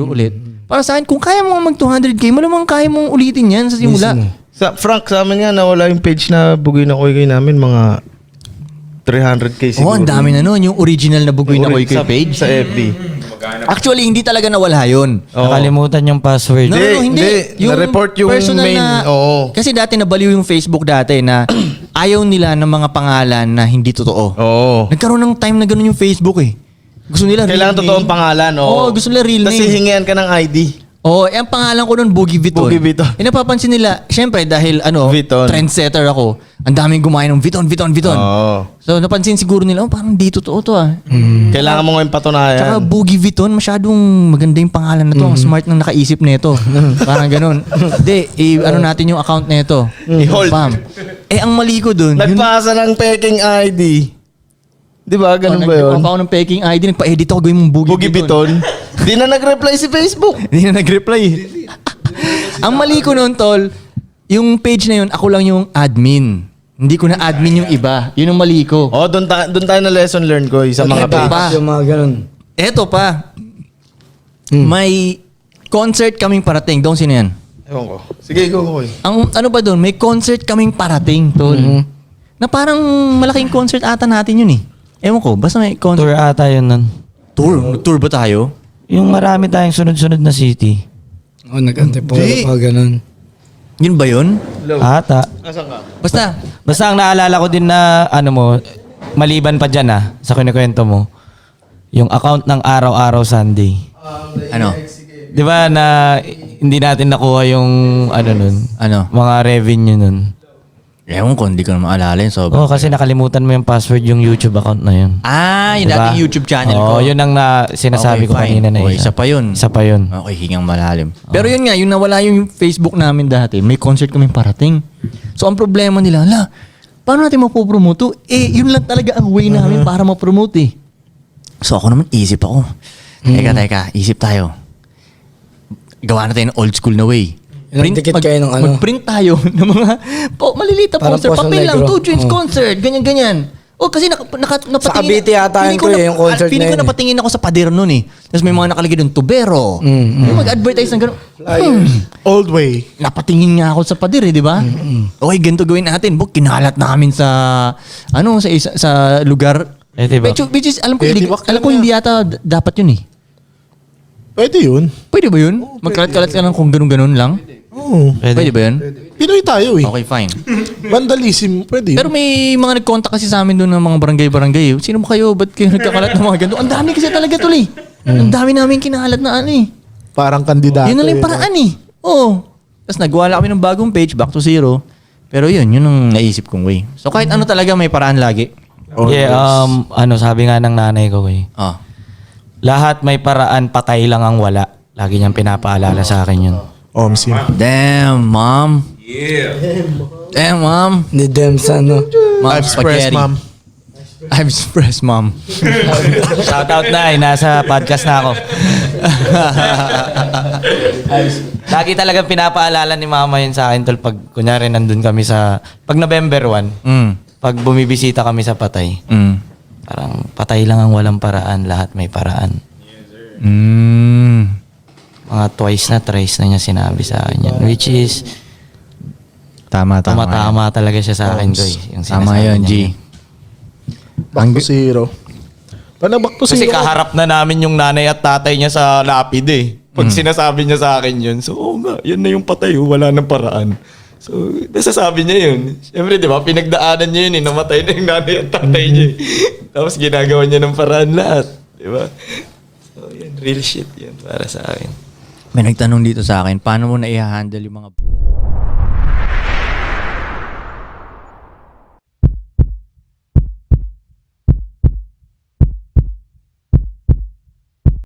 ulit. Para sa akin, kung kaya mo mag 200k, malamang kaya mong ulitin yan sa simula. Frank, sa amin nga, nawala yung page na Bugoy na Koy Koy namin, mga 300k siguro. Ang dami na nun. Yung original na Bugoy na Koy Koy page. Sa FB. Actually, hindi talaga nawala yun. Nakalimutan yung password. No, hindi. Na-report yung personal main. Na, kasi dati nabaliw yung Facebook dati na ayaw nila ng mga pangalan na hindi totoo. Oo. Nagkaroon ng time na ganun yung Facebook eh. Gusto nila Kailangan real totoong name. pangalan. Oo, gusto nila real Tapos name. hihingian ka ng ID. Ang pangalan ko nun, Boogie Vuitton. Boogie Vuitton. Napapansin nila, syempre dahil Vuitton. trendsetter ako, ang daming gumaya ng Vuitton. Oo. So napansin siguro nila, parang di totoo to ah. Kailangan mo ngayon patunayan. Tsaka Boogie Vuitton, masyadong maganda yung pangalan na to. Ang smart nang nakaisip nito. Parang ganun. Hindi, ano natin yung account nito. I-hold. Bam. Ang mali ko dun. Nagpasa ng peking ID. Di ba? Ganun ba yun? Nagpapa ako ng peking ID, nagpa-edit ako gawin mong Boogie Boogie Vuitton. Vuitton. Di na nag-reply si Facebook. Hindi na nag-reply. Ang mali ko nun, tol, yung page na yun, ako lang yung admin. Hindi ko na admin yung iba. Yun ang mali ko. Oh, doon tayo na lesson learned ko sa mga page. Pa. Yung mga ganun. Eto pa. May concert kaming parating. Doon sino yan? Ewan ko. Sige, go. Ang ano ba doon? May concert kaming parating, tol. Na parang malaking concert ata natin yun eh. Ewan ko, basta may concert. Tour ata yun nun. Tour ba tayo? Yung marami tayong sunod-sunod na city. Nag-antipolo Di. pa ganun. Yun ba yun? Ata. Asan ka? Basta, Basta ang naalala ko din na maliban pa dyan sa kinikwento mo, yung account ng Araw-Araw Sunday. ano? Di ba na hindi natin nakuha yung nun, mga revenue nun. Ewan ko, hindi ko na maalala yun. Oo, kasi nakalimutan mo yung password yung YouTube account na yun. Yung Diba? dating YouTube channel ko. Oo, yun ang sinasabi ko fine. kanina na Okay, isa pa yun. Isa pa yun. Okay, hingang malalim. Pero yun nga, yung nawala yung Facebook namin dati, may concert kaming parating. So ang problema nila, paano natin mapopromote to? Yun lang talaga ang way namin para mapromote eh. So ako naman, isip ako. Teka, isip tayo. Gawa na tayo ng old school na way. Dikit kayo ng ano. Mag-print tayo ng mga maliliit na Parang poster. Poso Papel lang, Negro. 2 joints concert, ganyan-ganyan. Kasi napatingin. Sa Cavite yata feeling ko yung concert feeling na ko yun. napatingin ako sa pader nun eh. Tapos may mga nakalagay doon, tubero. Yung mag-advertise ng gano'n. Old way. Napatingin nga ako sa pader eh, di ba? Okay, ganito gawin natin. Kinalat namin sa sa lugar. Diba? Which is, alam ko, Etiwak alam ko lang hindi yata dapat yun eh. Pwede yun. Pwede ba yun? Magkalat-kalat ka lang kung ganun-ganun lang? Oo. Pwede ba yun? Pinoy tayo eh. Okay, fine. Vandalism, pwede yun. Pero may mga nag-contact kasi sa amin doon ng mga barangay-barangay. Sino mo kayo? Ba't kayo nagkakalat ng mga ganito? Ang dami kasi talaga tuloy. Ang dami namin kinalat na eh. Parang kandidato. Yun na lang yung paraan eh. Oo. Tapos nagwala kami ng bagong page, back to zero. Pero yun ang naisip kong way. So kahit ano talaga may paraan lagi. Sabi nga ng nanay ko lahat may paraan, patay lang ang wala. Lagi niyang pinapaalala sa akin yun. Omsim. Damn, mom. Damn, mom. Ni Dems ano. Mom, I've expressed, spaghetti. ma'am. I've expressed, mom. Shoutout na, nasa podcast na ako. Lagi talagang pinapaalala ni mama yun sa akin tol pag kunyari nandun kami pag November 1, pag bumibisita kami sa Patay. Parang patay lang ang walang paraan, lahat may paraan. Mga twice na, thrice na niya sinabi sa akin yan. Which is, Tama. tumatama talaga siya sa akin, Koy. Yung Tama sinasabi yun, niya. G. Back to zero. Paano back to Kasi zero? kaharap na namin yung nanay at tatay niya sa lapid eh. Pag sinasabi niya sa akin yun, so oo nga, yun na yung patay, wala nang paraan. So, nasasabi niya yun. Siyempre, di ba, pinagdaanan niya yun eh, namatay na yung nanay at tatay niya eh. Tapos ginagawa niya ng paraan lahat. Di ba? So, yun, real shit yun para sa akin. May nagtanong dito sa akin, paano mo na i-handle yung mga